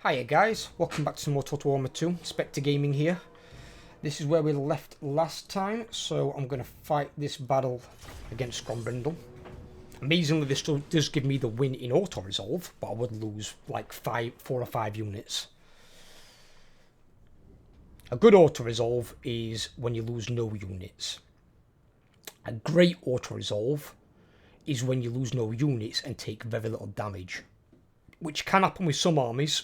Hiya guys, welcome back to some more Total Warhammer 2, SpectreGaming here. This is where we left last time, so I'm going to fight this battle against Grimgor. Amazingly, this still does give me the win in auto-resolve, but I would lose like 4 or 5 units. A good auto-resolve is when you lose no units. A great auto-resolve is when you lose no units and take very little damage, which can happen with some armies,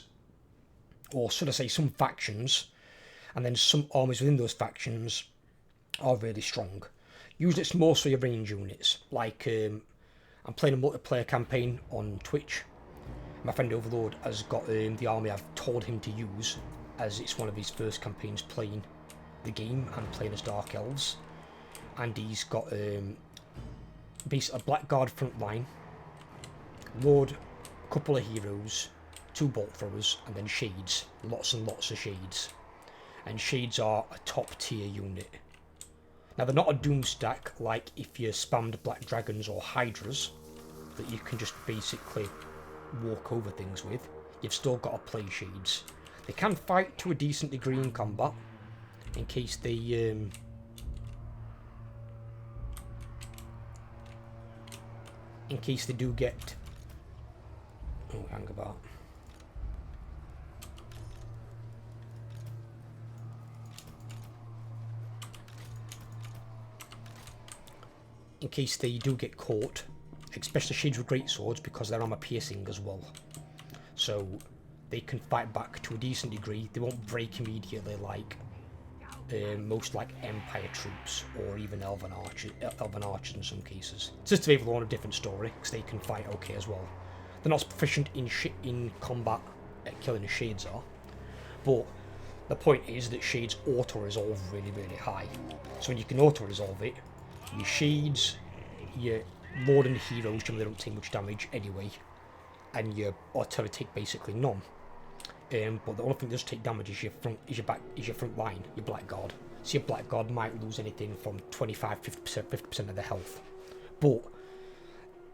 or should I say some factions, and then some armies within those factions are really strong. Usually it's mostly your range units, like I'm playing a multiplayer campaign on Twitch. My friend Overlord has got the army I've told him to use, as it's one of his first campaigns playing the game and playing as Dark Elves. And he's got basically a Blackguard front line, Lord, a couple of heroes, 2 bolt throwers, and then shades. Lots and lots of shades. And shades are a top tier unit. Now they're not a doom stack like if you spammed black dragons or hydras that you can just basically walk over things with. You've still got to play shades. They can fight to a decent degree in combat in case they do get hang about. In case they do get caught, especially shades with great swords, because they're armor piercing as well. So they can fight back to a decent degree. They won't break immediately like most like Empire troops or even Elven archers in some cases. Just to be on a different story, because they can fight okay as well. They're not as proficient in combat at killing as shades are, but the point is that shades auto-resolve really, really high. So when you can auto-resolve it, your shades, your lord and heroes generally don't take much damage anyway, and your artillery take basically none. But the only thing that does take damage is your front line, your Blackguard. So your Blackguard might lose anything from 25-50% of their health. But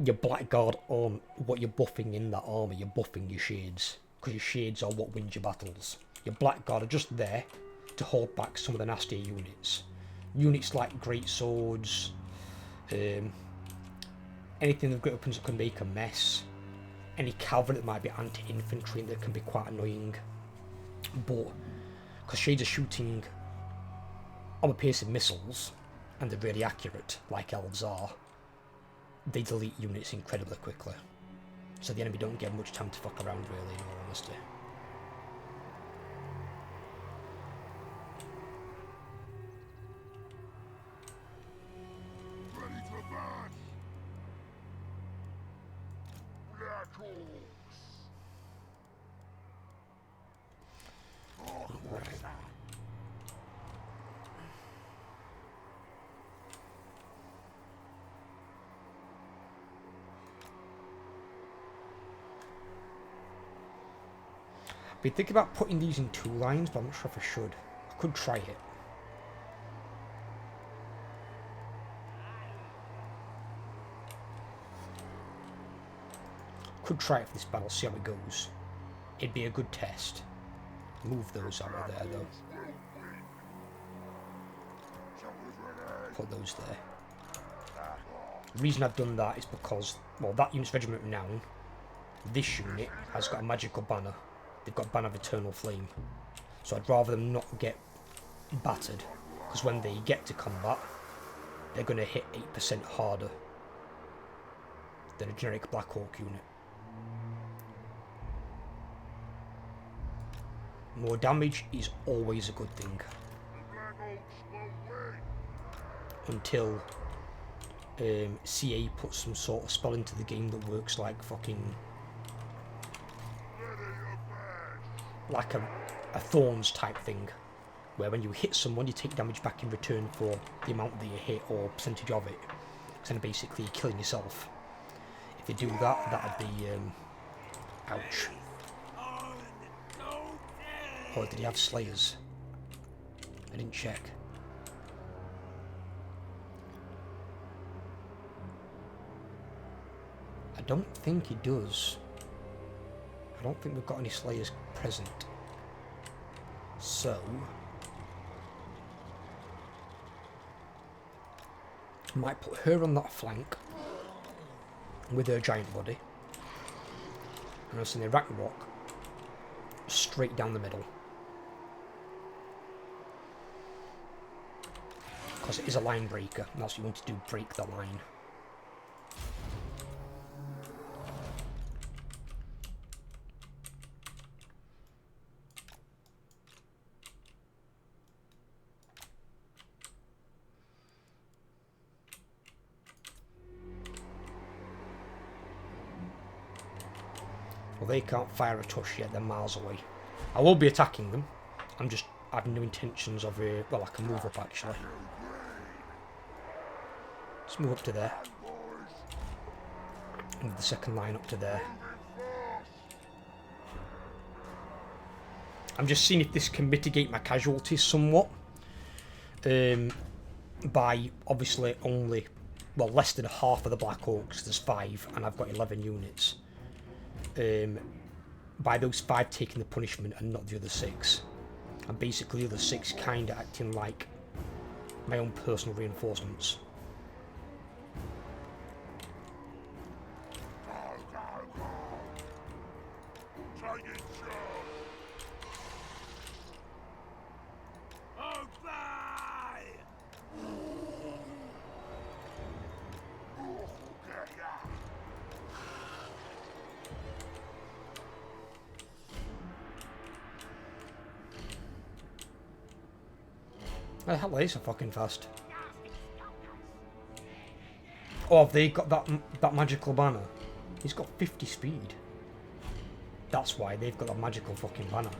your Blackguard aren't what you're buffing in that armor, you're buffing your shades. Because your shades are what wins your battles. Your Blackguard are just there to hold back some of the nastier units. Units like great swords, anything with great weapons that can make a mess, any cavalry that might be anti-infantry that can be quite annoying. But because shades are shooting armor-piercing missiles, and they're really accurate, like elves are, they delete units incredibly quickly. So the enemy don't get much time to fuck around really, in all honesty. I've been thinking about putting these in 2 lines, but I'm not sure if I should. I could try it. Could try it for this battle, see how it goes. It'd be a good test. Move those out of there though. Put those there. The reason I've done that is because, well, that unit's regiment renown. This unit has got a magical banner. They've got a banner of eternal flame. So I'd rather them not get battered, because when they get to combat, they're going to hit 8% harder than a generic Black Hawk unit. More damage is always a good thing. Until CA puts some sort of spell into the game that works like fucking... like a Thorns type thing, where when you hit someone you take damage back in return for the amount that you hit or percentage of it. So then basically you're killing yourself. If you do that, that'd be ouch. Oh, did he have Slayers? I didn't check. I don't think he does. I don't think we've got any Slayers present. So... might put her on that flank with her giant body. And I'll send the Ragnarok straight down the middle. Because it is a line breaker, and that's what you want to do, break the line. Well, they can't fire a tush yet, they're miles away. I will be attacking them. I have no intentions of... well, I can move up, actually. Let's move up to there. And the second line up to there. I'm just seeing if this can mitigate my casualties somewhat. By, obviously, only... well, less than half of the Black Orcs. There's 5, and I've got 11 units. By those 5 taking the punishment and not the other 6. And basically the other 6 kind of acting like my own personal reinforcements. Oh, hell, they are fucking fast. Oh, have they got that magical banner? He's got 50 speed. That's why they've got that magical fucking banner.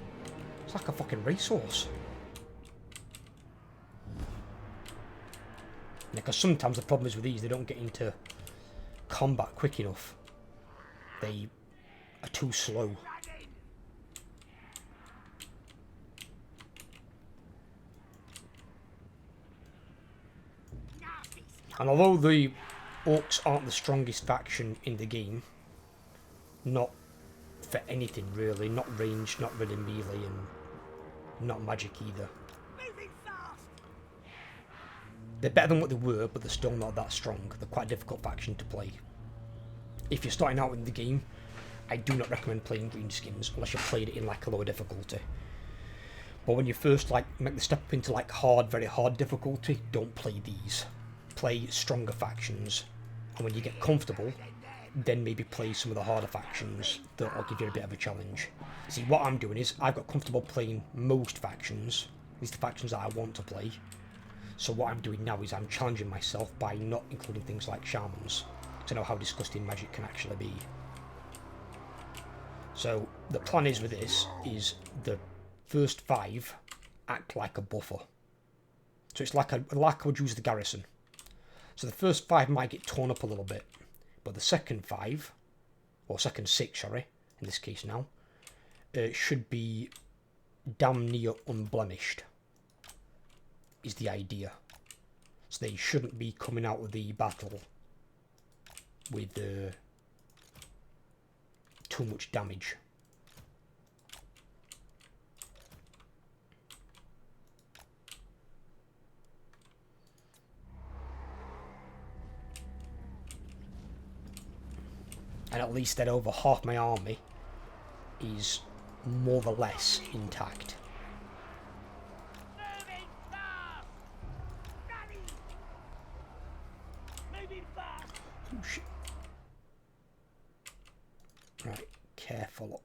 It's like a fucking racehorse. Yeah, because sometimes the problem is with these, they don't get into combat quick enough. They are too slow. And although the Orcs aren't the strongest faction in the game, not for anything really, not ranged, not really melee, and not magic either. They're better than what they were, but they're still not that strong. They're quite a difficult faction to play. If you're starting out in the game, I do not recommend playing greenskins unless you've played it in like a lower difficulty. But when you first like make the step up into like hard, very hard difficulty, don't play these. Play stronger factions, and when you get comfortable, then maybe play some of the harder factions that will give you a bit of a challenge. See, what I'm doing is I've got comfortable playing most factions, at least the factions that I want to play. So what I'm doing now is I'm challenging myself by not including things like shamans, to know how disgusting magic can actually be. So the plan is with this is the first 5 act like a buffer. So it's like I would use the garrison. So the first 5 might get torn up a little bit, but the second 5, or second 6, sorry, in this case now, should be damn near unblemished, is the idea. So they shouldn't be coming out of the battle with too much damage. And at least then over half my army is more or less intact. Oh shit. Right, careful.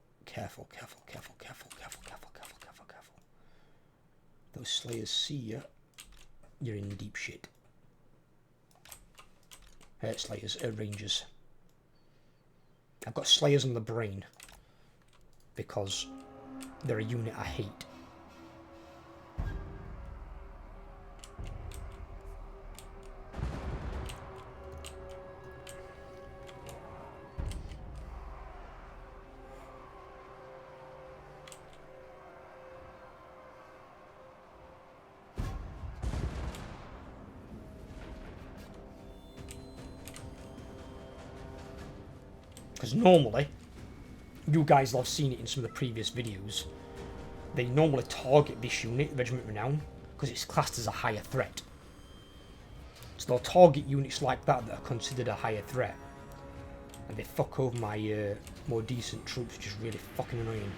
Those Slayers see you, you're in deep shit. Slayers, Rangers. I've got Slayers on the brain because they're a unit I hate. Because normally, you guys will have seen it in some of the previous videos. They normally target this unit, Regiment Renown, because it's classed as a higher threat. So they'll target units like that that are considered a higher threat. And they fuck over my more decent troops, which is really fucking annoying.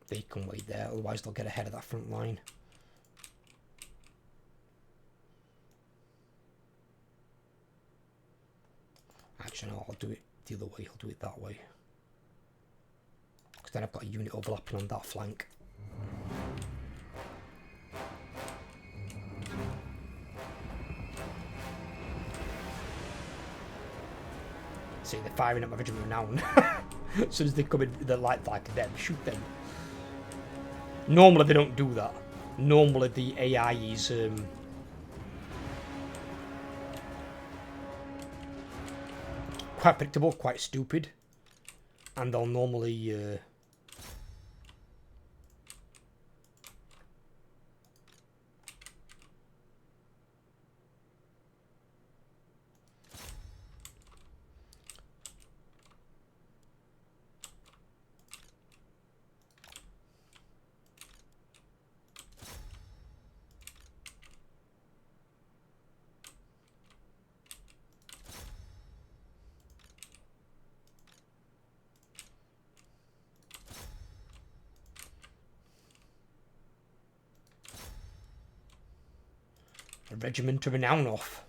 They can wait there, otherwise they'll get ahead of that front line. Actually, no, I'll do it the other way. I'll do it that way. Because then I've got a unit overlapping on that flank. See, they're firing at my Regiment Renown. As soon as they come in, they're like them. Shoot them. Normally they don't do that. Normally the AI is quite predictable, quite stupid, and they'll normally a Regiment of Renown off.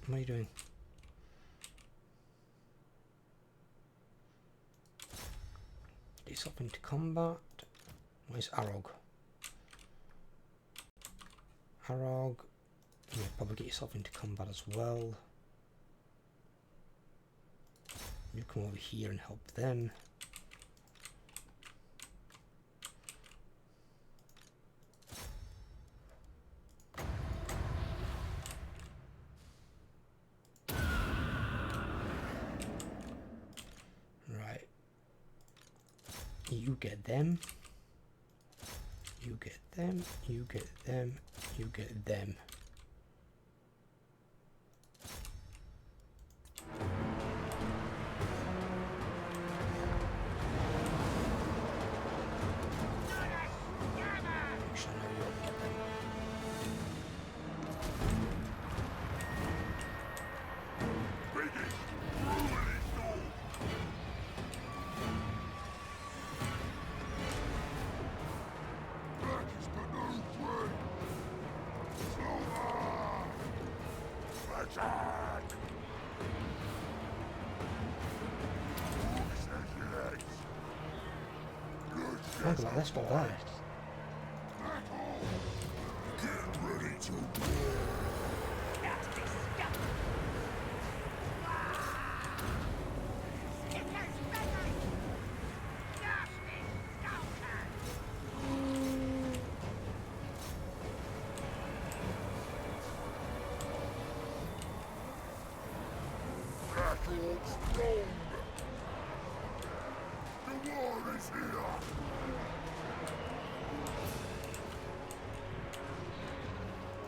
What are you doing? Get yourself into combat. Where's Arog? Arog. Yeah, probably get yourself into combat as well. You come over here and help them. You get them. You get them. You get them. You get them. Look at this one there. Get ready to war is here!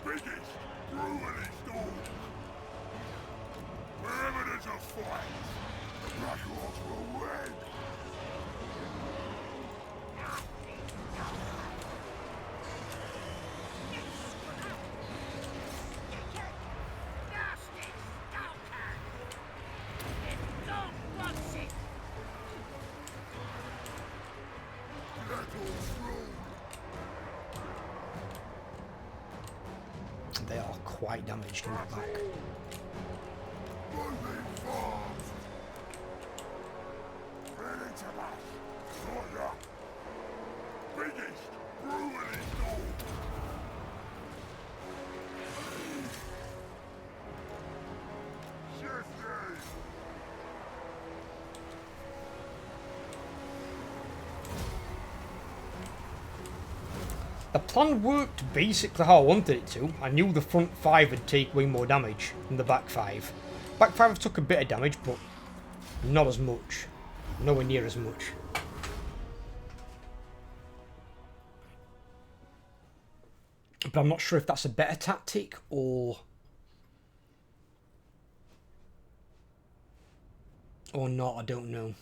Biggest, brutally storm! Wherever there's a fight, the Black Orcs will win! They are quite damaged in the back. Moving fast! Ready to mash! Fire! Biggest, brutally storm! Shifty! The plan worked basically how I wanted it to. I knew the front 5 would take way more damage than the back 5. Back 5 took a bit of damage, but not as much. Nowhere near as much. But I'm not sure if that's a better tactic or not, I don't know.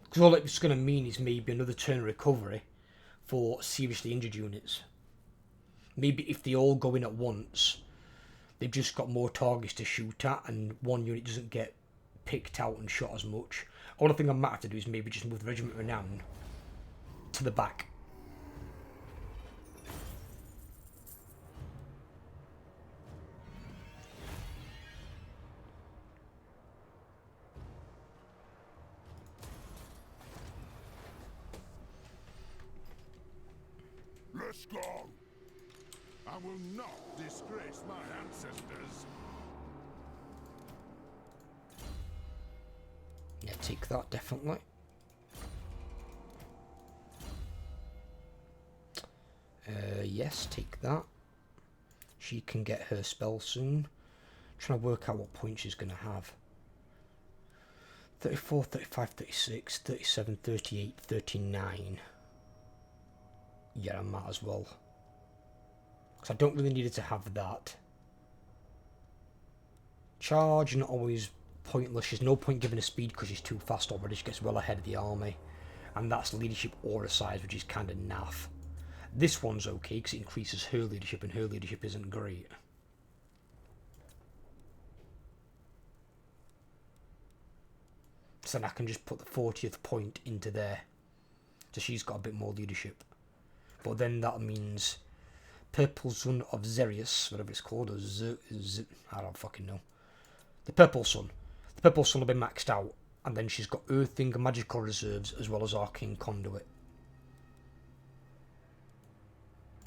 Because all it's going to mean is maybe another turn of recovery for seriously injured units. Maybe if they all go in at once, they've just got more targets to shoot at and one unit doesn't get picked out and shot as much. Only thing I might have to do is maybe just move the Regiment Renown to the back. Let's go! I will not disgrace my ancestors. Yeah, take that, definitely. Yes, take that. She can get her spell soon. Trying to work out what point she's going to have. 34, 35, 36, 37, 38, 39. Yeah, I might as well. Because I don't really need her to have that. Charge, not always pointless. She's no point giving her speed because she's too fast already. She gets well ahead of the army. And that's leadership aura size, which is kind of naff. This one's okay because it increases her leadership, and her leadership isn't great. So then I can just put the 40th point into there. So she's got a bit more leadership. But then that means Purple Sun of Xerius, whatever it's called, or I don't fucking know. The Purple Sun. The Purple Sun will be maxed out. And then she's got Earthing and Magical Reserves as well as Arcane Conduit.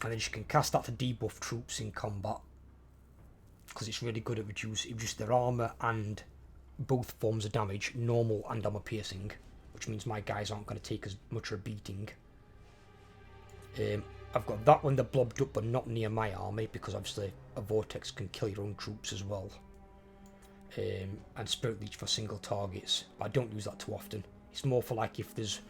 And then she can cast that to debuff troops in combat. Because it's really good at reducing their armour and both forms of damage, normal and armour piercing. Which means my guys aren't going to take as much of a beating. I've got that one that blobbed up but not near my army, because obviously a vortex can kill your own troops as well. And Spirit Leech for single targets. But I don't use that too often. It's more for like if there's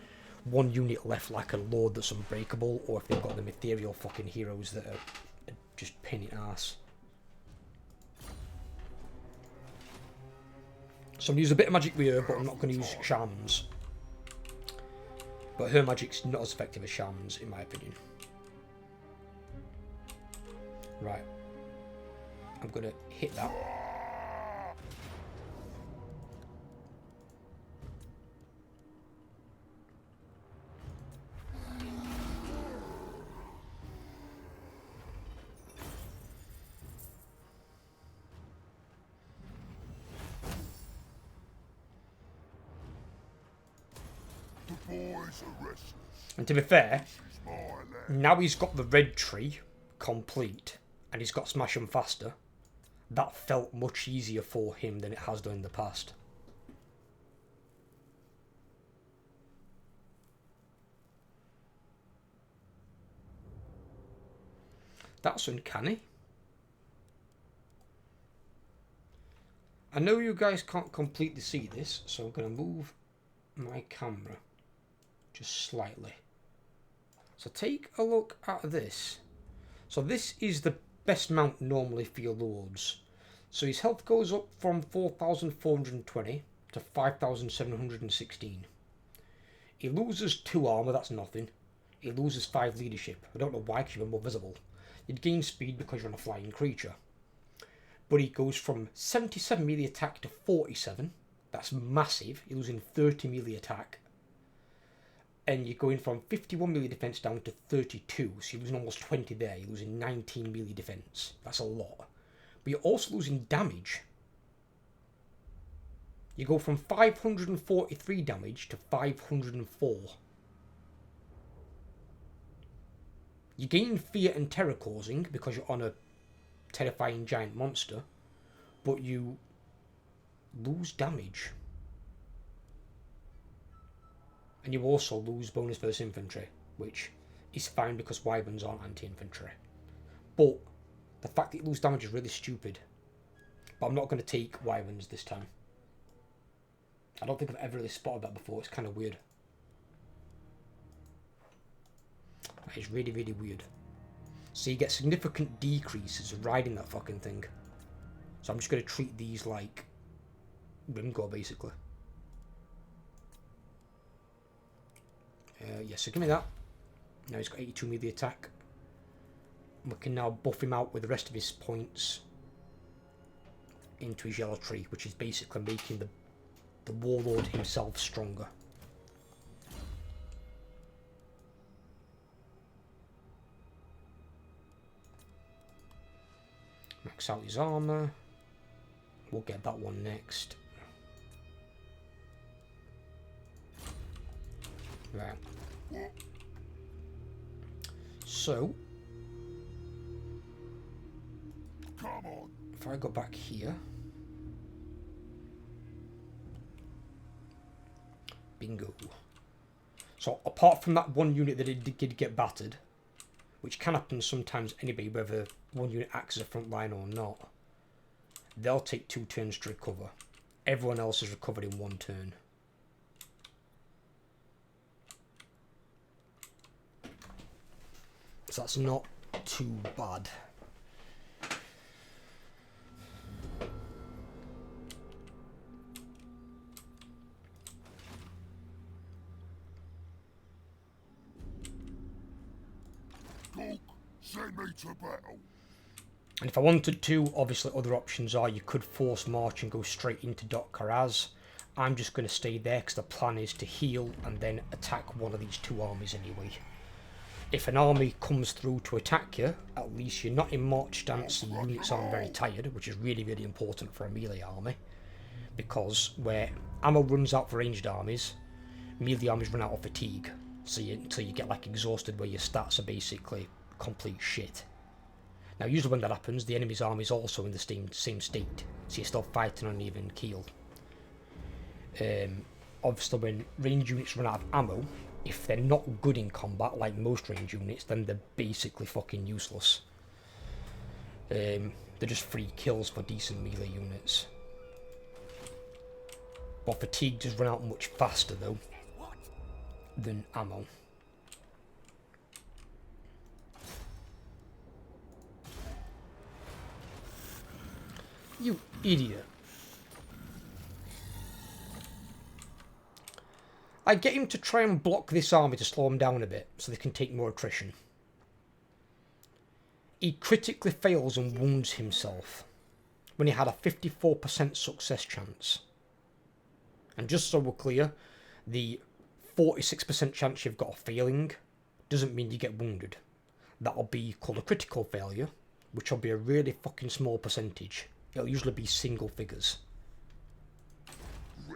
one unit left like a Lord that's unbreakable, or if they've got them ethereal fucking heroes that are just pinning ass. So I'm going to use a bit of magic with her, but I'm not going to use shamans. But her magic's not as effective as shamans, in my opinion. Right. I'm going to hit that. The boys are restless. And to be fair, She's my land. now he's got the red tree complete, and he's got Smash 'em faster. That felt much easier for him than it has done in the past. That's uncanny. I know you guys can't completely see this, so I'm going to move my camera just slightly. So take a look at this. So this is the best mount normally for your lords. So his health goes up from 4,420 to 5,716. He loses 2 armor, that's nothing. He loses 5 leadership. I don't know why, because you're more visible. You'd gain speed because you're on a flying creature. But he goes from 77 melee attack to 47. That's massive. You're losing 30 melee attack. And you're going from 51 melee defense down to 32. So you're losing almost 20 there. You're losing 19 melee defense. That's a lot. But you're also losing damage. You go from 543 damage to 504. You gain fear and terror causing because you're on a terrifying giant monster, but you lose damage. And you also lose bonus versus infantry, which is fine because wyverns aren't anti-infantry. But the fact that you lose damage is really stupid. But I'm not going to take wyverns this time. I don't think I've ever really spotted that before. It's kind of weird. That is really, really weird. So you get significant decreases riding that fucking thing. So I'm just going to treat these like Grimgor, basically. Yeah, so give me that. Now he's got 82 melee attack. We can now buff him out with the rest of his points into his yellow tree, which is basically making the warlord himself stronger. Max out his armor. We'll get that one next. Right. So, Come on. if I go back here, bingo. So apart from that one unit that did get battered, which can happen sometimes anyway, whether one unit acts as a front line or not, they'll take 2 turns to recover. Everyone else is recovered in 1 turn. So that's not too bad. Cook, send me to battle. And if I wanted to, obviously other options are you could force march and go straight into Dot Karaz. I'm just going to stay there because the plan is to heal and then attack one of these 2 armies anyway. If an army comes through to attack you, at least you're not in march stance and units aren't very tired, which is really, really important for a melee army. Because where ammo runs out for ranged armies, melee armies run out of fatigue. So until you get like exhausted where your stats are basically complete shit. Now usually when that happens, the enemy's army is also in the same state, so you're still fighting on an even keel. Obviously when ranged units run out of ammo, if they're not good in combat, like most ranged units, then they're basically fucking useless. They're just free kills for decent melee units. But fatigue does run out much faster though than ammo. You idiot. I get him to try and block this army to slow him down a bit, so they can take more attrition. He critically fails and wounds himself, when he had a 54% success chance. And just so we're clear, the 46% chance you've got of failing doesn't mean you get wounded. That'll be called a critical failure, which will be a really fucking small percentage. It'll usually be single figures.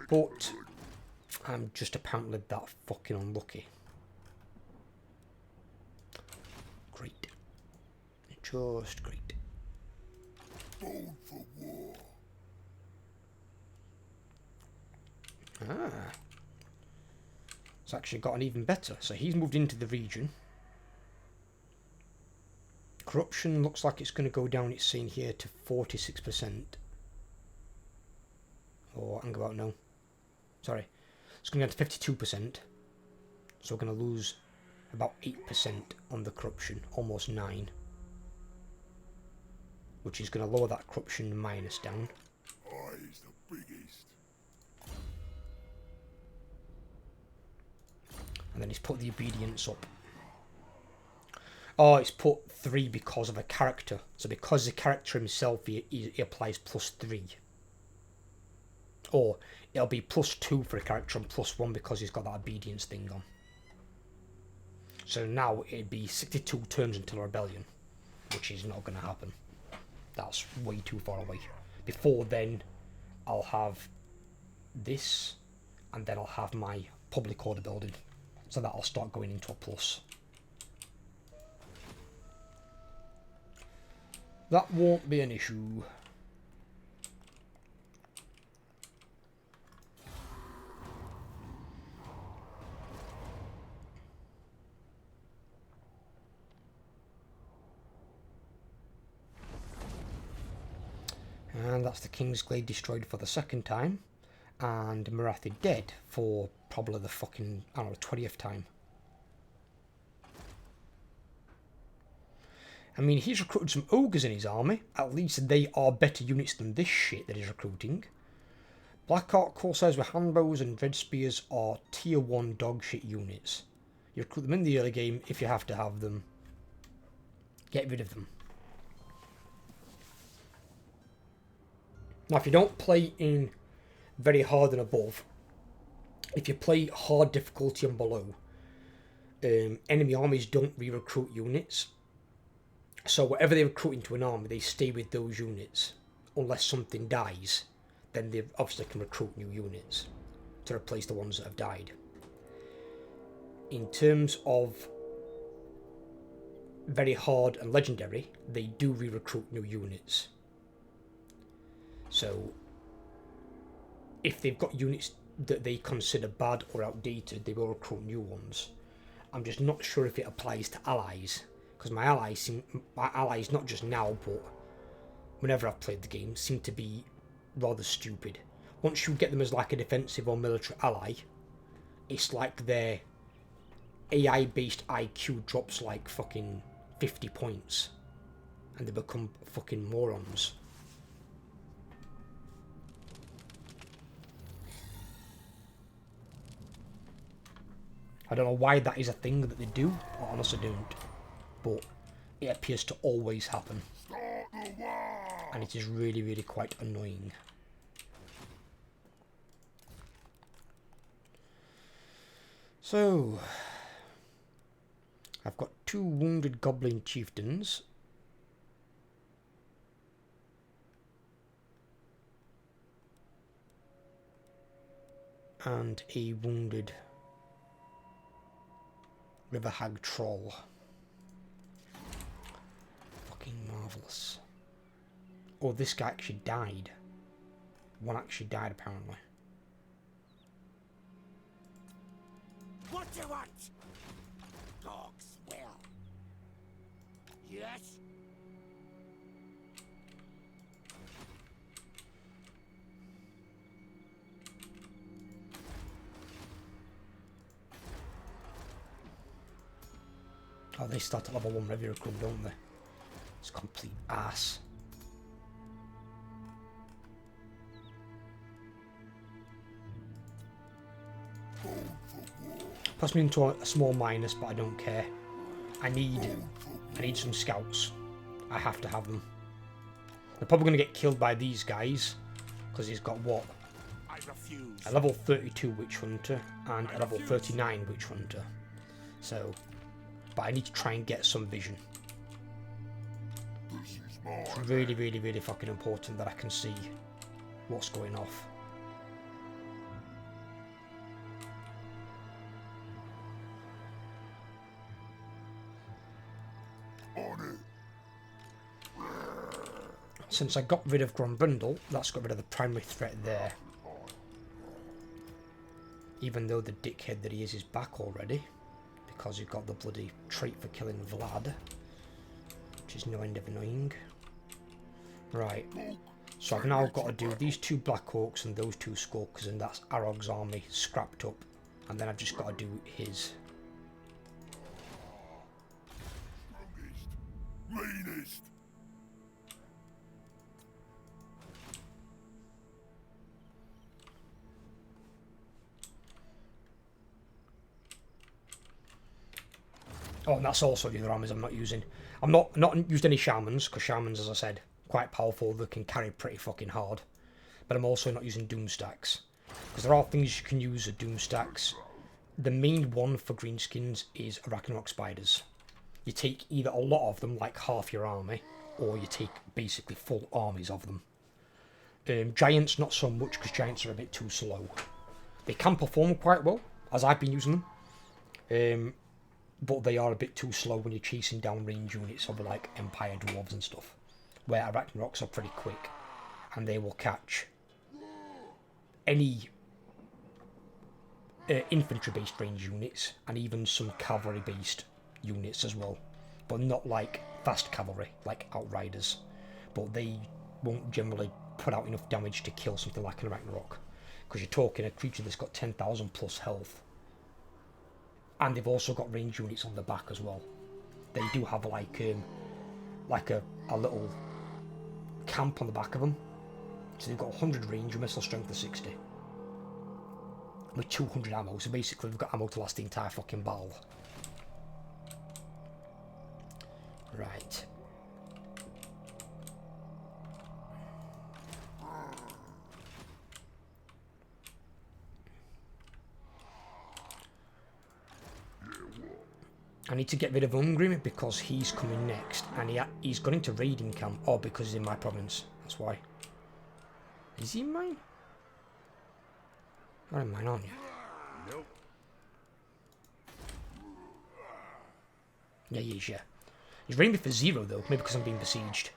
But I'm just apparently that fucking unlucky. Great. Just great. Born for war. Ah. It's actually gotten even better. So he's moved into the region. Corruption looks like it's going to go down, it's saying here, to 46%. Or hang about, no. Sorry. It's going to go to 52%. So we're going to lose about 8% on the corruption. Almost 9. Which is going to lower that corruption minus down. He's the biggest. And then he's put the obedience up. Oh, it's put 3 because of a character. So because the character himself, he applies +3. Or it'll be +2 for a character and +1 because he's got that obedience thing on. So now it'd be 62 turns until a rebellion, which is not going to happen. That's way too far away. Before then, I'll have this, and then I'll have my public order building. So that'll start going into a plus. That won't be an issue. And that's the Kingsglaive destroyed for the second time. And Marathi dead for probably the fucking, I don't know, 20th time. I mean, he's recruited some ogres in his army. At least they are better units than this shit that he's recruiting. Black Ark Corsairs with handbows and dread spears are tier 1 dog shit units. You recruit them in the early game if you have to have them. Get rid of them. Now, if you don't play in very hard and above, if you play hard difficulty and below, enemy armies don't re-recruit units. So whatever they recruit into an army, they stay with those units. Unless something dies, then they obviously can recruit new units to replace the ones that have died. In terms of very hard and legendary, they do re-recruit new units. So if they've got units that they consider bad or outdated, they will recruit new ones. I'm just not sure if it applies to allies, because my allies, not just now, but whenever I've played the game, seem to be rather stupid. Once you get them as like a defensive or military ally, it's like their AI-based IQ drops like fucking 50 points, and they become fucking morons. I don't know why that is a thing that they do. I honestly don't. But it appears to always happen. And it is really, really quite annoying. So, I've got 2 wounded goblin chieftains. And a wounded River Hag Troll. Fucking marvellous. Oh, this guy actually died. One actually died, apparently. What do you want? Dogs will. Yes? Oh, they start at level 1 Revy recruit, don't they? It's complete ass. Puts me into a small minus, but I don't care. I need some scouts. I have to have them. They're probably going to get killed by these guys, because he's got what? I refuse. A level 32 Witch Hunter and a level 39 Witch Hunter. So, but I need to try and get some vision. It's really, really, really fucking important that I can see what's going off. Since I got rid of Grombrindle, that's got rid of the primary threat there. Even though the dickhead that he is back already, because he got the bloody trait for killing Vlad, which is no end of annoying. Right, So I've now got to do these 2 Black Hawks and those 2 Skulkers, and that's Arog's army scrapped up. And then I've just got to do his. Strongest, meanest. Oh, and that's also the other armies I'm not using. I'm not used any Shamans, because Shamans, as I said, quite powerful. They can carry pretty fucking hard. But I'm also not using Doom Stacks, because there are things you can use with Doom Stacks. The main one for greenskins is Arachnarok Spiders. You take either a lot of them, like half your army, or you take basically full armies of them. Giants, not so much, because Giants are a bit too slow. They can perform quite well, as I've been using them. But they are a bit too slow when you're chasing down range units of like Empire Dwarves and stuff. Where Arachnaroks are pretty quick, and they will catch any infantry-based range units, and even some cavalry-based units as well. But not like fast cavalry, like Outriders. But they won't generally put out enough damage to kill something like an Arachnarok. Because you're talking a creature that's got 10,000 plus health. And they've also got range units on the back as well. They do have like a little camp on the back of them. So they've got 100 range, a missile strength of 60. With 200 ammo, so basically they've got ammo to last the entire fucking battle. Right. I need to get rid of Ungrim because he's coming next, and he's gone into raiding camp. Oh, because he's in my province. That's why. Is he in mine? You're in mine, aren't you? Nope. Yeah, he is, yeah. He's raiding me for 0 though, maybe because I'm being besieged.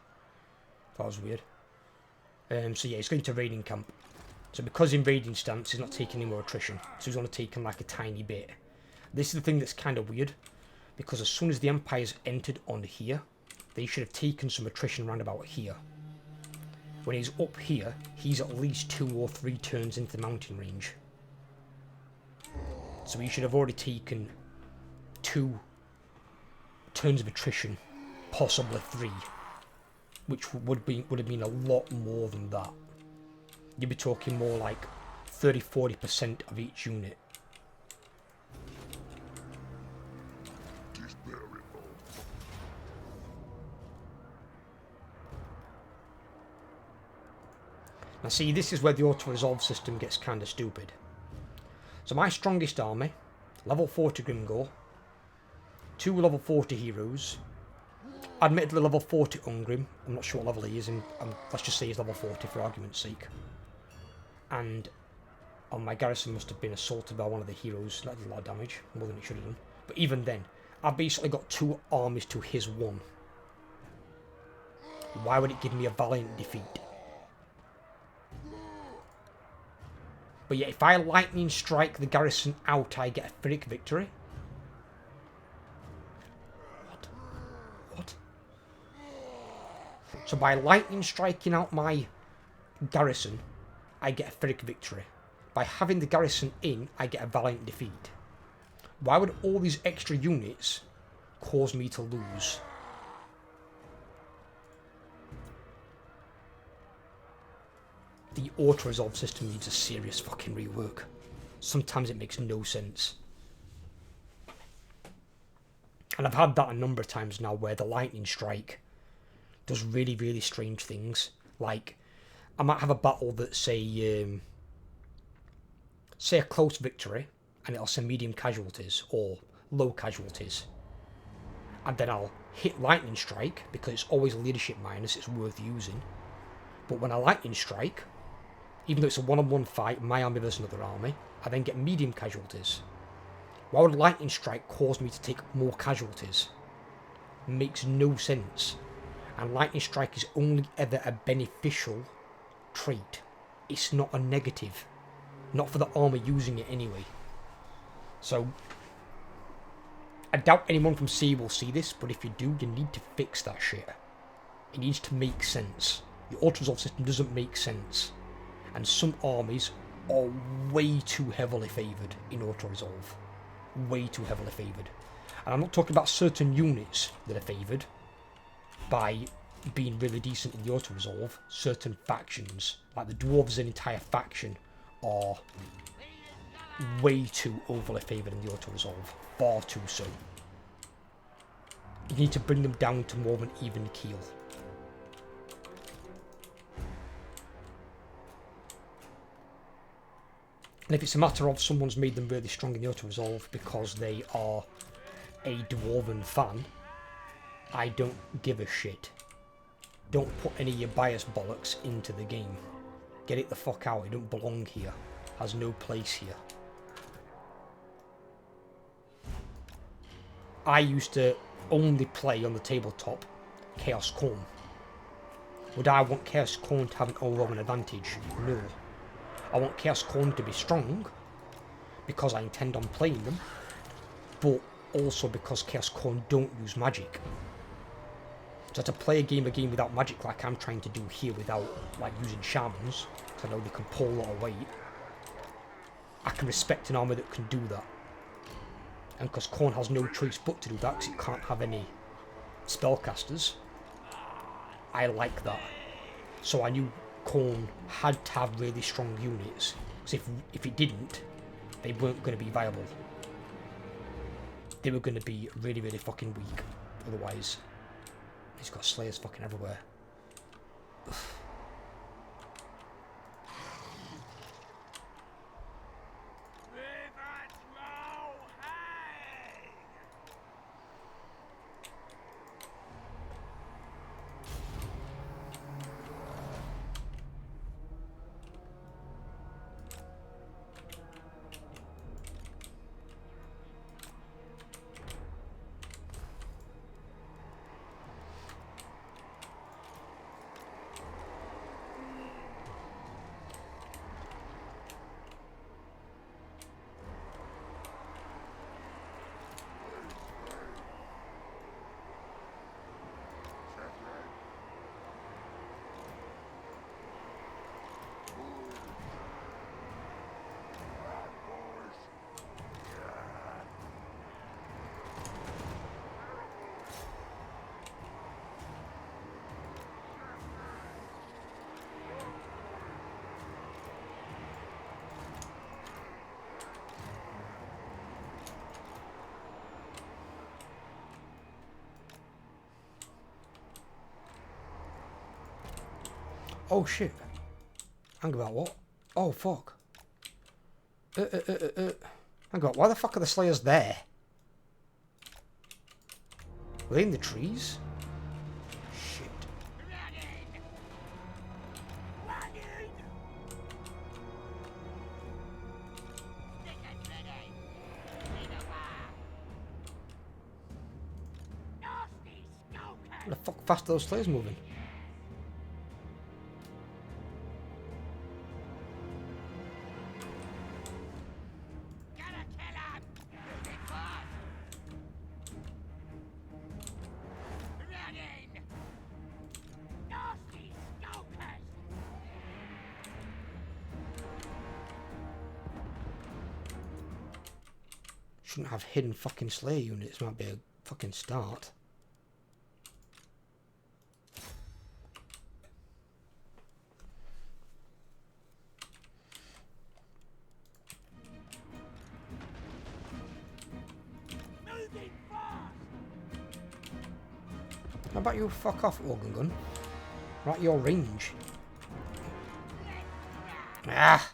That was weird. So yeah, he's going to raiding camp. So because in raiding stance, he's not taking any more attrition. So he's only taking like a tiny bit. This is the thing that's kind of weird. Because as soon as the Empire's entered on here, they should have taken some attrition round about here. When he's up here, he's at least 2 or 3 turns into the mountain range. So he should have already taken 2 turns of attrition, possibly 3. Which would have been a lot more than that. You'd be talking more like 30-40% of each unit. Now see, this is where the auto-resolve system gets kind of stupid. So my strongest army, level 40 Grimgor, 2 level 40 heroes, admittedly level 40 Ungrim, I'm not sure what level he is, and let's just say he's level 40 for argument's sake. And on my garrison must have been assaulted by one of the heroes, that did a lot of damage, more than it should have done. But even then, I've basically got 2 armies to his 1. Why would it give me a valiant defeat? But yeah, if I lightning strike the garrison out, I get a Pyrrhic victory. What? So by lightning striking out my garrison, I get a Pyrrhic victory. By having the garrison in, I get a valiant defeat. Why would all these extra units cause me to lose? The auto-resolve system needs a serious fucking rework. Sometimes it makes no sense. And I've had that a number of times now where the lightning strike does really, really strange things. Like, I might have a battle that's say a close victory, and it'll say medium casualties or low casualties. And then I'll hit lightning strike, because it's always a leadership minus, it's worth using. But when I lightning strike, even though it's a one-on-one fight, my army versus another army, I then get medium casualties. Why would lightning strike cause me to take more casualties? Makes no sense. And lightning strike is only ever a beneficial trait. It's not a negative. Not for the army using it anyway. So, I doubt anyone from C will see this, but if you do, you need to fix that shit. It needs to make sense. The auto-resolve system doesn't make sense. And some armies are way too heavily favoured in auto-resolve. Way too heavily favoured. And I'm not talking about certain units that are favoured by being really decent in the auto-resolve. Certain factions, like the dwarves, an entire faction, are way too overly favoured in the auto-resolve. Far too so. You need to bring them down to more of an even keel. And if it's a matter of someone's made them really strong in the auto-resolve because they are a dwarven fan, I don't give a shit. Don't put any of your bias bollocks into the game. Get it the fuck out, it don't belong here. Has no place here. I used to only play on the tabletop Chaos Khorne. Would I want Chaos Khorne to have an overall advantage? No. I want Chaos Khorne to be strong, because I intend on playing them, but also because Chaos Khorne don't use magic. So to play a game without magic like I'm trying to do here without like using shamans, because I know they can pull a lot of weight, I can respect an army that can do that. And because Khorne has no choice but to do that because it can't have any spellcasters, I like that. So I knew Khorne had to have really strong units, because if it didn't, they weren't going to be viable. They were going to be really, really fucking weak otherwise. He's got slayers fucking everywhere. Ugh. Oh shit. Hang about what? Oh fuck. Hang about, why the fuck are the slayers there? Were they in the trees? Shit. How the fuck fast are those slayers moving? Shouldn't have hidden fucking slayer units, might be a fucking start. How about you fuck off, organ gun? Right, your range. Ah!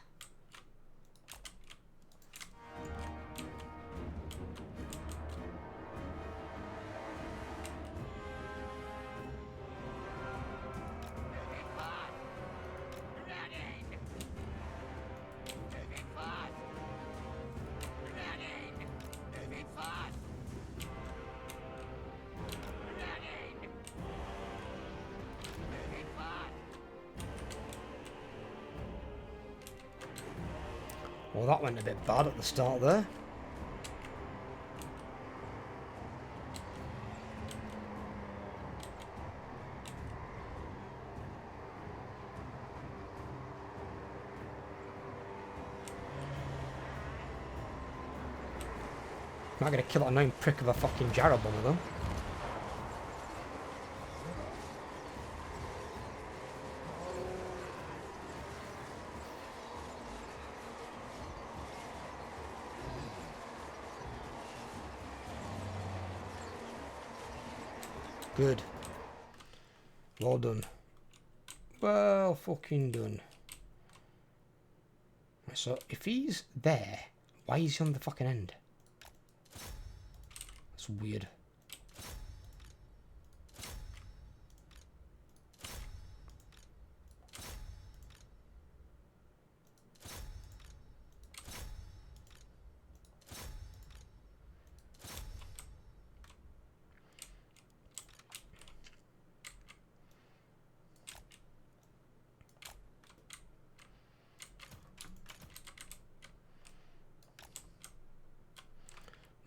Well, that went a bit bad at the start there. Not gonna kill that annoying prick of a fucking Jarrah bomber though. Good. Well done. Well fucking done. Right, so if he's there, why is he on the fucking end? That's weird.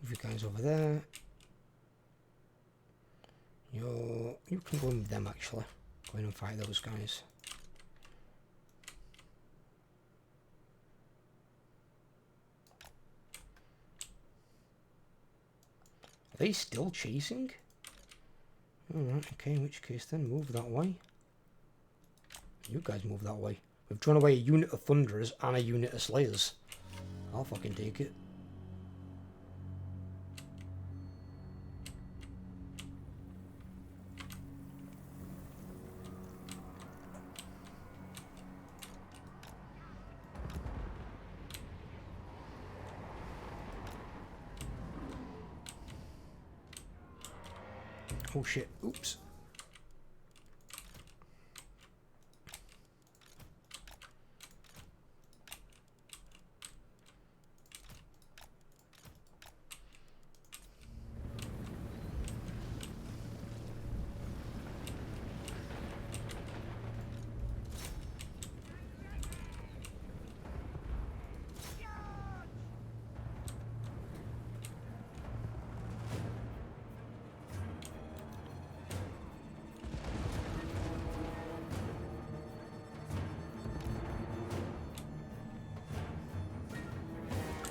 Move you guys over there. You can go in with them actually. Go in and fight those guys. Are they still chasing? Alright, okay, in which case then move that way. You guys move that way. We've drawn away a unit of Thunderers and a unit of Slayers. I'll fucking take it. Oh shit, oops.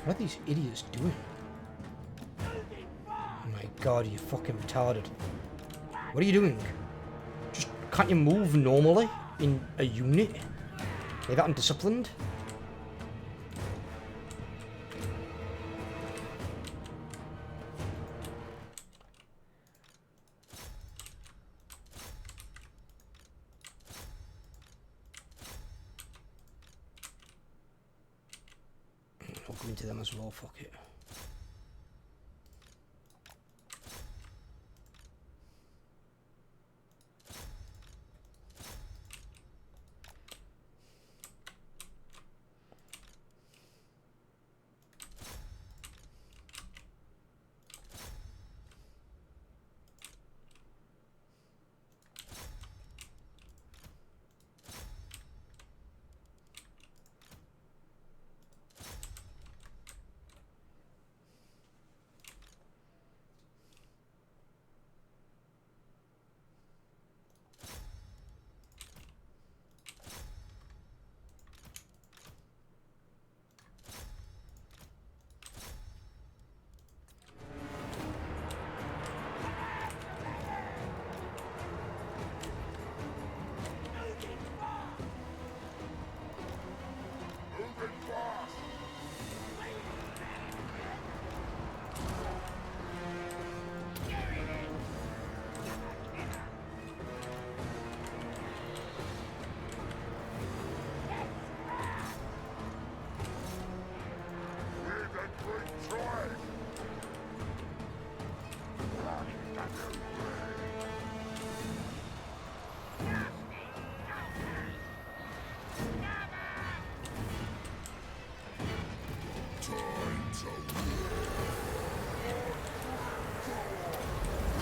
What are these idiots doing? Oh my god, you fucking retarded. What are you doing? Just can't you move normally in a unit? Are that undisciplined? I'll go into them as well, fuck it.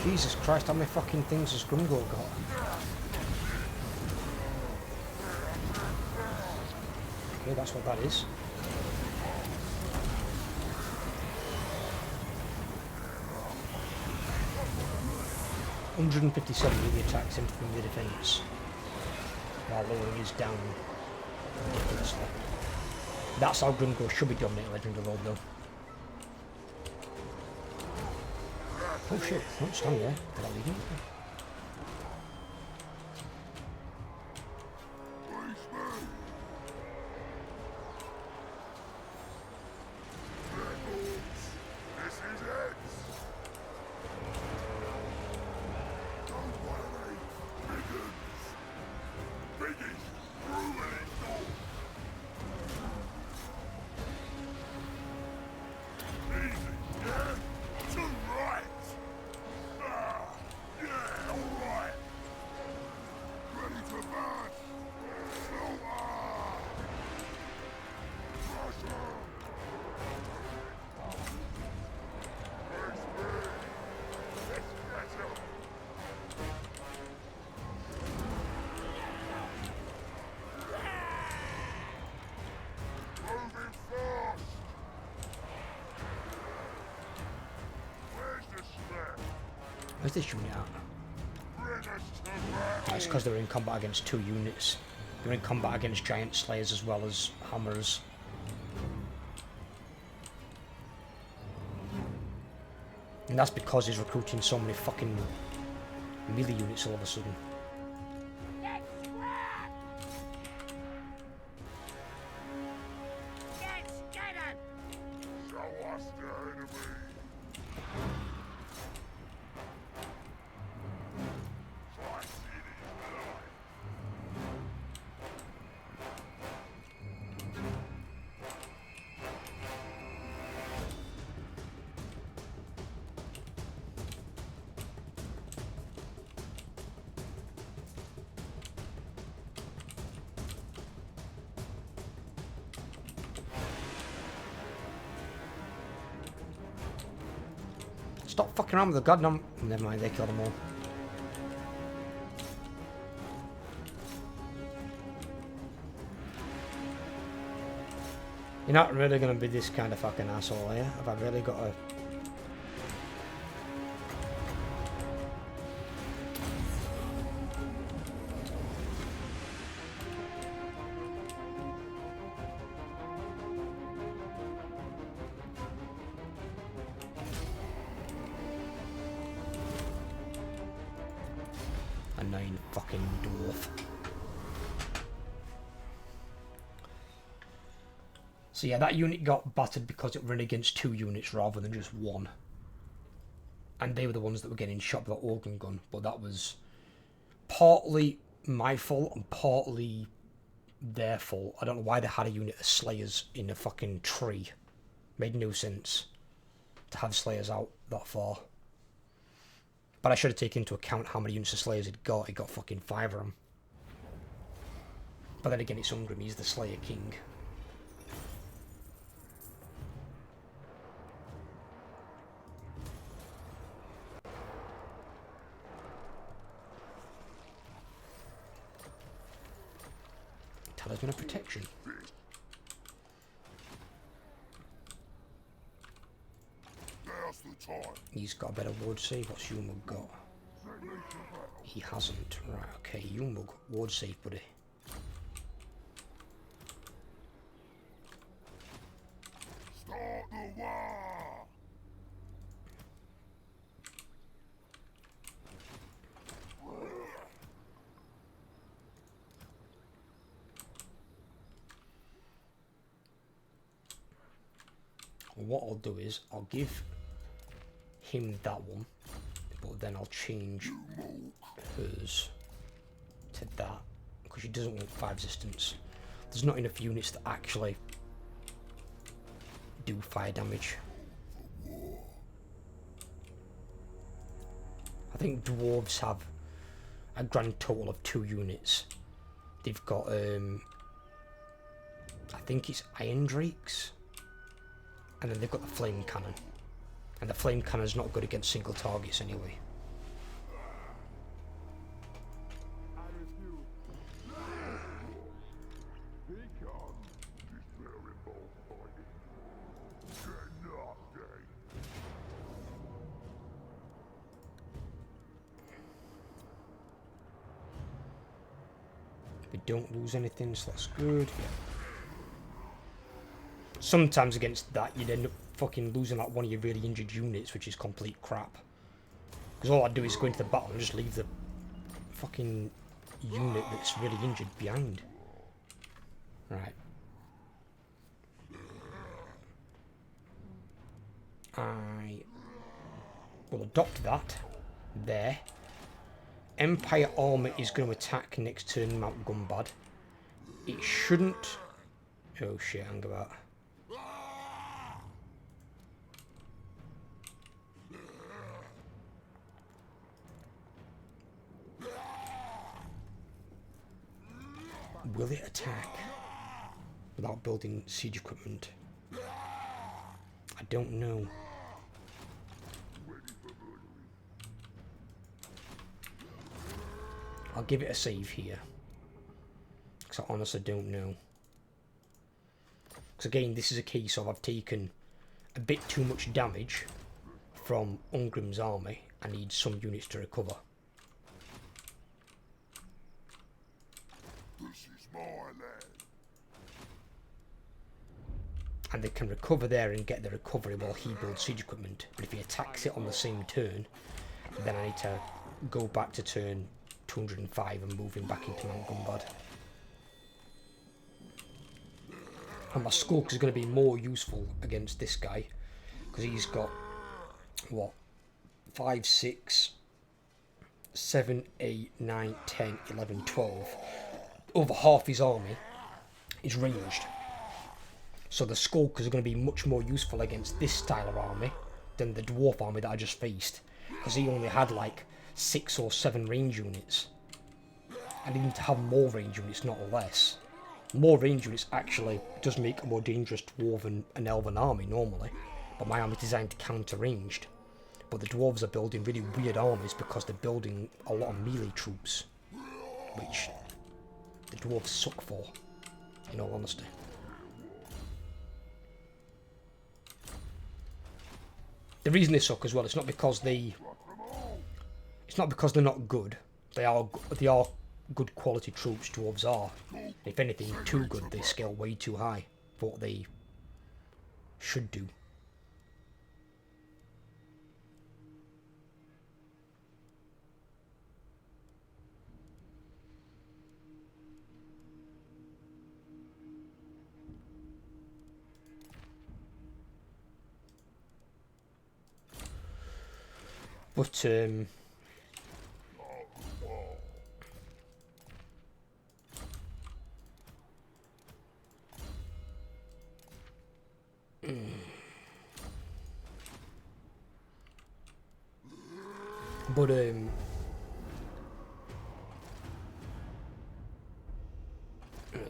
Jesus Christ, how many fucking things has Grimgor got? Okay, that's what that is. $157 with the attacks in from the defence, while lowering his down ridiculously. That's how Grimgor should be dominating Legendary Lord though. Oh shit, don't stand there. Did I leave him? This is it! Don't worry, Biggins! Biggins, ruin it all! Easy, yeah? To right! Ah, yeah, alright! Ready to burn! Silver! Crush 'em! Where's this unit at? It's because they're in combat against 2 units. They're in combat against giant slayers as well as hammers. And that's because he's recruiting so many fucking melee units all of a sudden. Stop fucking around with the goddamn... Never mind, they killed them all. You're not really gonna be this kind of fucking asshole, are you? Have I really got a... Annoying fucking dwarf. So yeah, that unit got battered because it ran against 2 units rather than just 1. And they were the ones that were getting shot by the organ gun, but that was partly my fault and partly their fault. I don't know why they had a unit of slayers in a fucking tree. Made no sense to have slayers out that far. But I should have taken into account how many units of slayers he'd got. He got fucking 5 of them. But then again, it's Ungrim. He's the Slayer King. Talisman of Protection. He's got a better ward save. What's Yumug got? He hasn't. Right, okay. Yumug, ward save, buddy. Start the war! What I'll do is I'll give him that one, but then I'll change hers to that because she doesn't want 5 resistance. There's not enough units that actually do fire damage. I think dwarves have a grand total of 2 units. They've got I think it's Iron Drakes, and then they've got the flame cannon. And the flame cannon's not good against single targets anyway. We don't lose anything, so that's good. Yeah. Sometimes against that, you'd end up fucking losing like one of your really injured units, which is complete crap. Because all I'd do is go into the battle and just leave the fucking unit that's really injured behind. Right. I will adopt that. There. Empire Army is going to attack next turn Mount Gumbad. It shouldn't... Oh shit, hang about. Will it attack without building siege equipment? I don't know. I'll give it a save here, because I honestly don't know. Because again, this is a case of I've taken a bit too much damage from Ungrim's army. I need some units to recover. This is my land. And they can recover there and get the recovery while he builds siege equipment. But if he attacks it on the same turn, then I need to go back to turn 205 and move him back into Mount Gumbad. And my Skulk is going to be more useful against this guy, because he's got, what, 5, 6, 7, 8, 9, 10, 11, 12. Over half his army is ranged. So the Skulkers are going to be much more useful against this style of army than the Dwarf army that I just faced, because he only had like 6 or 7 range units. I need to have more range units, not less. More range units actually does make a more dangerous Dwarven and Elven army normally, but my army is designed to counter ranged. But the Dwarves are building really weird armies because they're building a lot of melee troops, which the Dwarves suck for, in all honesty. The reason they suck as well, it's not because they're not good. They are good quality troops. Dwarves are. If anything, too good. They scale way too high for what they should do. But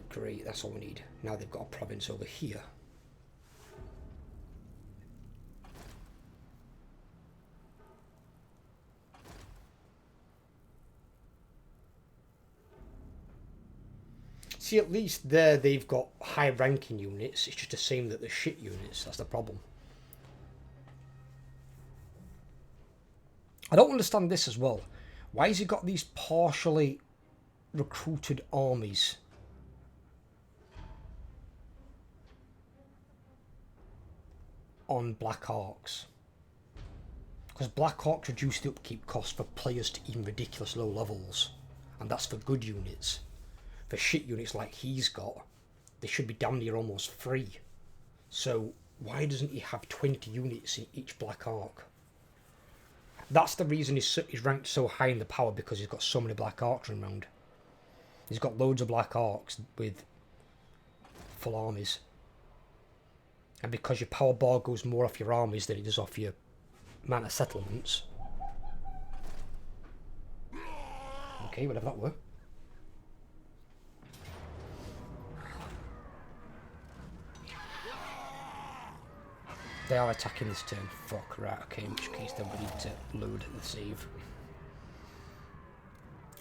great, that's all we need. Now they've got a province over here. See, at least there they've got high ranking units. It's just the same that they're shit units. That's the problem. I don't understand this as well. Why has he got these partially recruited armies? On Black Arcs. Because Black Arcs reduce the upkeep cost for players to even ridiculous low levels. And that's for good units. For shit units like he's got, they should be damn near almost free. So why doesn't he have 20 units in each Black Arc? That's the reason he's ranked so high in the power, because he's got so many Black Arcs around. He's got loads of Black Arcs with full armies. And because your power bar goes more off your armies than it does off your amount of settlements. Okay, whatever that were. They are attacking this turn. Fuck, right, okay, in which case then we need to load the save.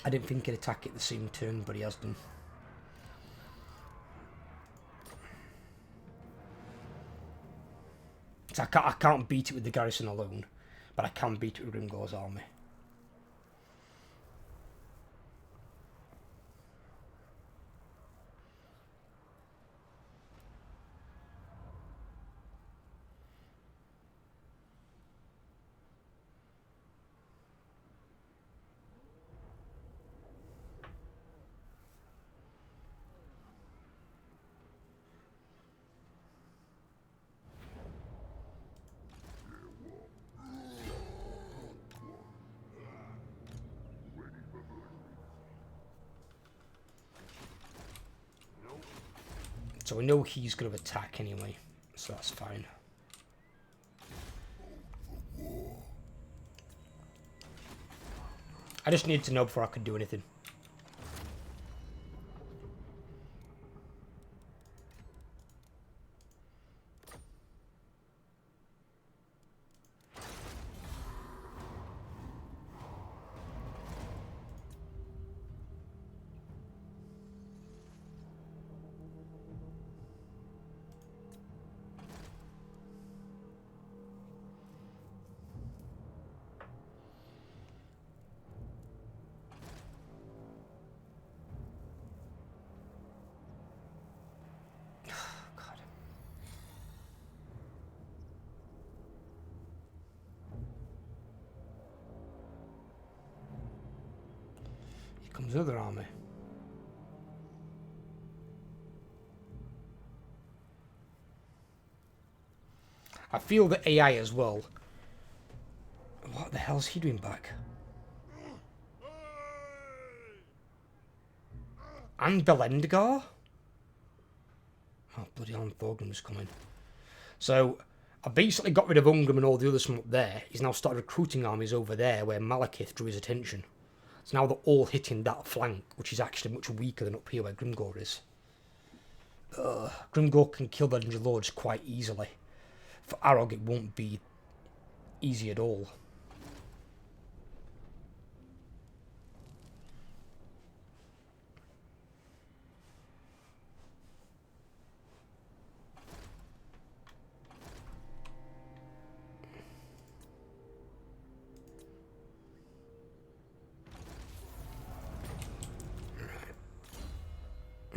I didn't think he'd attack it the same turn, but he has done. So I can't beat it with the garrison alone, but I can beat it with Grimgor's army. So we know he's going to attack anyway, so that's fine. I just need to know before I can do anything. Comes another army. I feel the AI as well. What the hell's he doing back? And Belendgar? Oh, bloody hell, Thorgrim's coming. So, I basically got rid of Ungrim and all the others from up there. He's now started recruiting armies over there where Malekith drew his attention. So now they're all hitting that flank, which is actually much weaker than up here where Grimgor is. Grimgor can kill the Legendary Lords quite easily. For Arog, it won't be easy at all.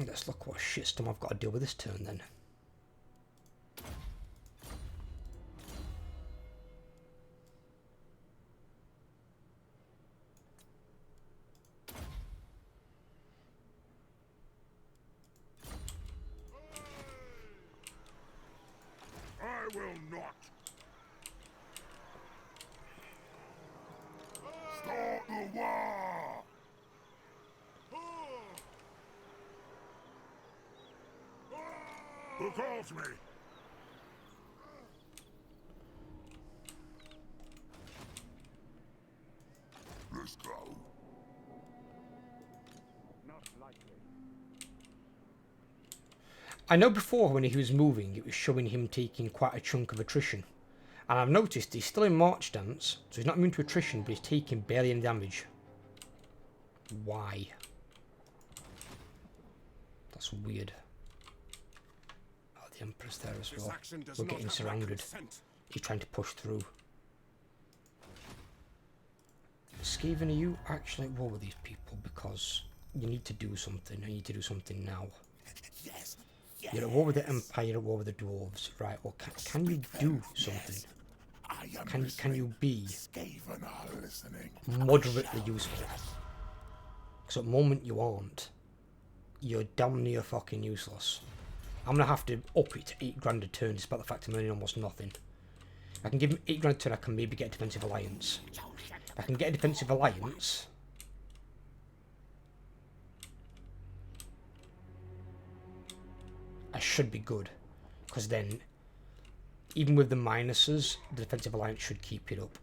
Let's look what shitstorm I've got to deal with this turn then. I will not. Start the war! Who calls me? Let's go. Not likely. I know before when he was moving, it was showing him taking quite a chunk of attrition. And I've noticed he's still in March stance, so he's not immune to attrition, but he's taking barely any damage. Why? That's weird. The Emperor's there as well. We're getting surrounded. He's trying to push through. Skaven, are you actually at war with these people? Because you need to do something. I need to do something now. Yes. You're at war with the Empire, you're at war with the Dwarves. Right, well, can you do something? Can you be moderately useful? Because at the moment you aren't. You're damn near fucking useless. I'm going to have to up it to 8 grand a turn, despite the fact I'm earning almost nothing. I can give him 8 grand a turn, I can maybe get a defensive alliance. If I can get a defensive alliance, I should be good. Because then, even with the minuses, the defensive alliance should keep it up.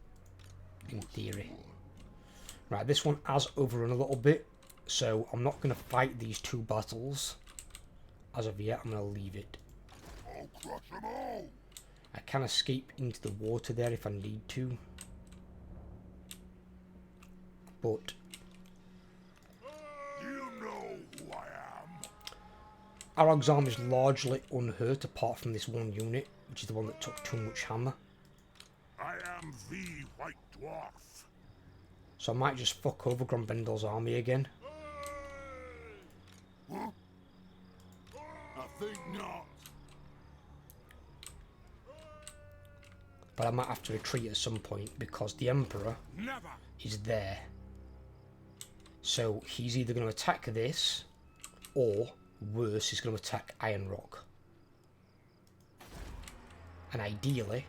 In theory. Right, this one has overrun a little bit, so I'm not going to fight these 2 battles. As of yet, I'm going to leave it. I'll crush them all. I can escape into the water there if I need to. But You know who I am. Arag's arm is largely unhurt apart from this one unit, which is the one that took too much hammer. I am the White Dwarf. So I might just fuck over Grombendel's army again. Huh? I think not. But I might have to retreat at some point because the Emperor Never. is there. So he's either going to attack this, or worse, he's going to attack Iron Rock. And ideally,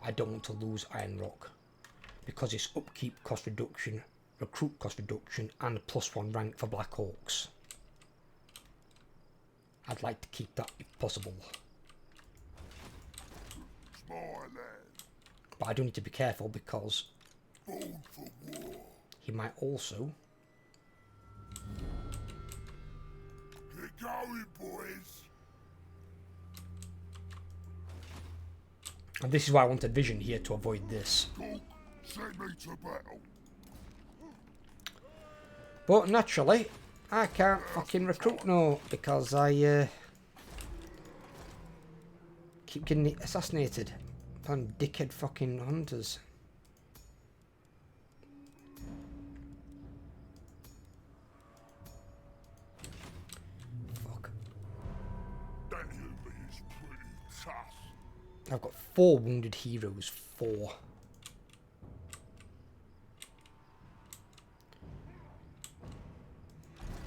I don't want to lose Iron Rock, because it's upkeep cost reduction, recruit cost reduction, and +1 rank for Black Orcs. I'd like to keep that if possible. Smiling. But I do need to be careful because Born for war. he might also... Get going, boys. And this is why I wanted vision here, to avoid this. Talk. Send me to battle. But naturally, I can't fucking recruit no, because I keep getting assassinated by dickhead fucking hunters. Fuck. That enemy is pretty tough. I've got 4 wounded heroes, 4.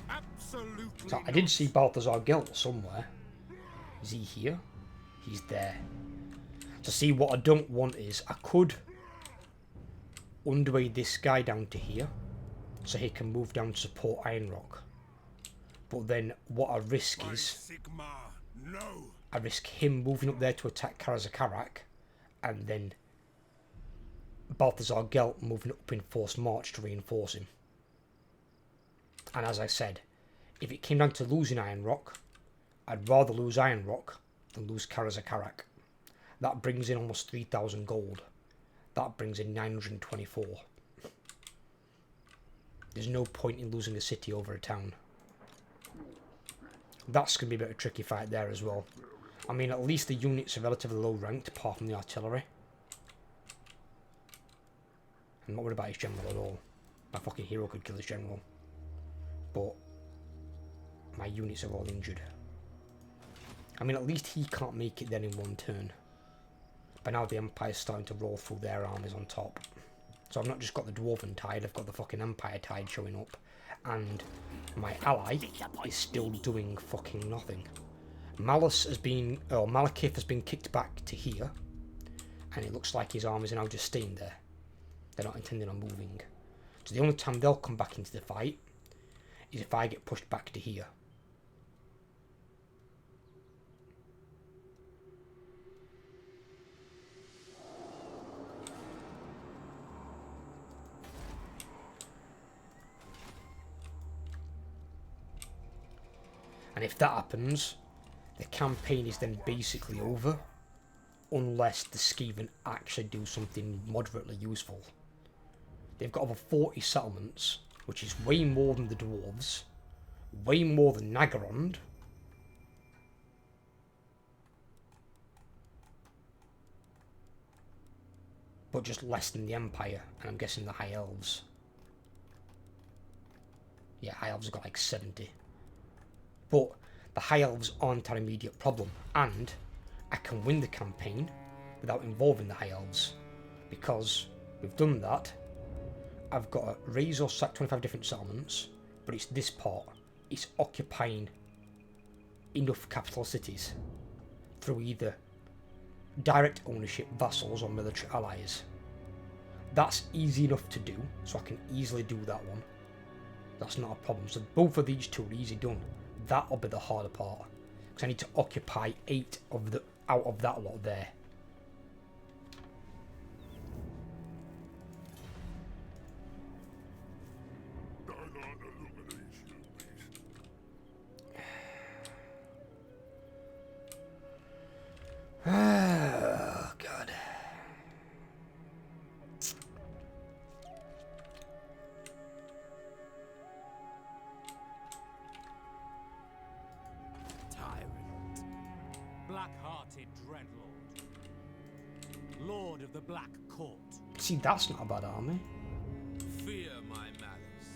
Absolutely. So I did see Balthazar Gelt somewhere. Is he here? He's there. So see, what I don't want is, I could underway this guy down to here, so he can move down to support Iron Rock. But then what I risk is, Sigma, no. I risk him moving up there to attack Karazakarak, and then Balthazar Gelt moving up in forced march to reinforce him. And as I said, if it came down to losing Iron Rock, I'd rather lose Iron Rock than lose Karazakarak. That brings in almost 3,000 gold. That brings in 924. There's no point in losing a city over a town. That's going to be a bit of a tricky fight there as well. I mean, at least the units are relatively low ranked, apart from the artillery. I'm not worried about his general at all. My fucking hero could kill his general. But my units are all injured. I mean, at least he can't make it then in one turn. But now the Empire's starting to roll through their armies on top. So I've not just got the Dwarven Tide, I've got the fucking Empire Tide showing up. And my ally is still doing fucking nothing. Malekith has been kicked back to here. And it looks like his armies are now just staying there. They're not intending on moving. So the only time they'll come back into the fight is if I get pushed back to here. And if that happens, the campaign is then basically over, unless the Skaven actually do something moderately useful. They've got over 40 settlements, which is way more than the Dwarves, way more than Nagarond. But just less than the Empire, and I'm guessing the High Elves. Yeah, High Elves have got like 70. But the High Elves aren't our immediate problem, and I can win the campaign without involving the High Elves, because we've done that. I've got to raise or sack 25 different settlements, but it's this part. It's occupying enough capital cities through either direct ownership, vassals, or military allies. That's easy enough to do, so I can easily do that one. That's not a problem. So both of these two are easy done. That'll be the harder part, because I need to occupy 8 of the out of that lot there. I like the look of these yuppies. Oh, God. Tyrant. Black-hearted dreadlord. Lord of the Black Court. See, that's not a bad army. Fear my malice.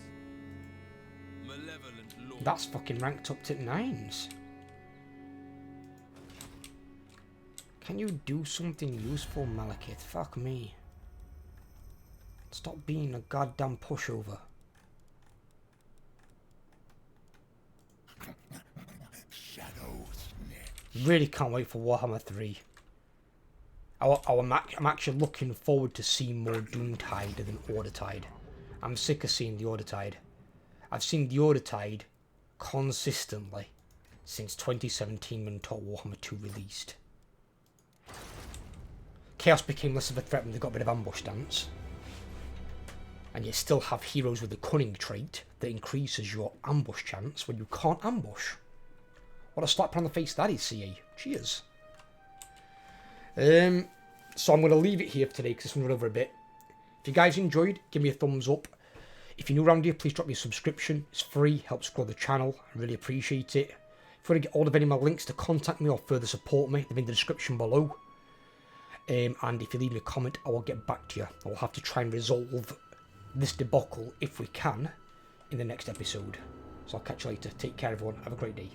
Malevolent lord. That's fucking ranked up to 9s. Can you do something useful, Malekith? Fuck me. Stop being a goddamn pushover. Really can't wait for Warhammer 3. I'm actually looking forward to seeing more Doontide than Ordertide. I'm sick of seeing the Ordertide. I've seen the Ordertide consistently since 2017 when Total Warhammer 2 released. Chaos became less of a threat when they got rid of ambush stance. And you still have heroes with the cunning trait that increases your ambush chance when you can't ambush. What a slap on the face that is, CE. Cheers. So I'm going to leave it here for today because this one went over a bit. If you guys enjoyed, give me a thumbs up. If you're new around here, please drop me a subscription. It's free, helps grow the channel. I really appreciate it. If you want to get hold of any of my links to contact me or further support me, they're in the description below. And if you leave me a comment, I will get back to you. I will have to try and resolve this debacle, if we can, in the next episode. So I'll catch you later. Take care, everyone. Have a great day.